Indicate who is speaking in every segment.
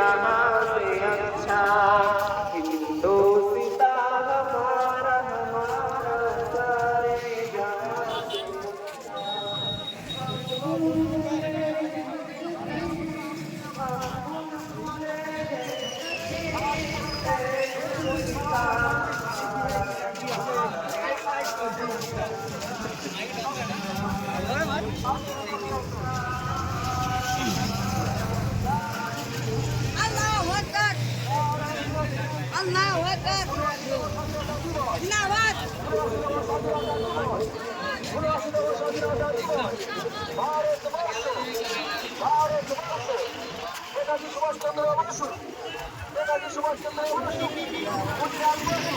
Speaker 1: जहाँ से अच्छा हिंदुस्ता हमारा हमारा सारे जहाँ से
Speaker 2: Allahu Akbar. Allahu Akbar. Zindabad.
Speaker 3: Netaji Subhash Chandra Basu, Netaji Subhash Chandra Basu, Gujarat Basu,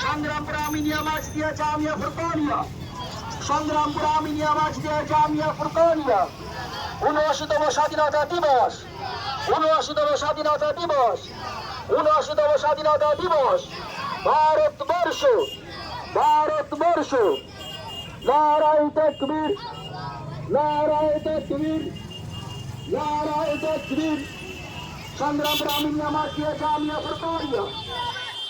Speaker 3: Sangrampur Aminia মাসদিয়া Jamia Furqania, Sangrampur Aminia মাসদিয়া Jamia Furqania ৭৯তম স্বাধীনতা দিবস, ৭৯তম স্বাধীনতা দিবস, ৭৯তম স্বাধীনতা দিবস। ভারতবর্ষ, ভারতবর্ষ, নারায়ে তাকবীর, নারায়ে তাকবীর, নারায়ে তাকবীর। সংগ্রামপুর আমিনিয়া মাসদিয়া জামিয়া ফুরকানিয়া,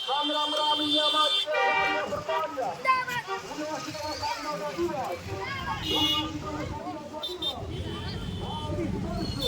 Speaker 3: সংগ্রামপুর আমিনিয়া মাসদিয়া জামিয়া ফুরকানিয়া ৭৯তম স্বাধীনতা দিবস, ৭৯তম স্বাধীনতা দিবস। ভারতবর্ষ,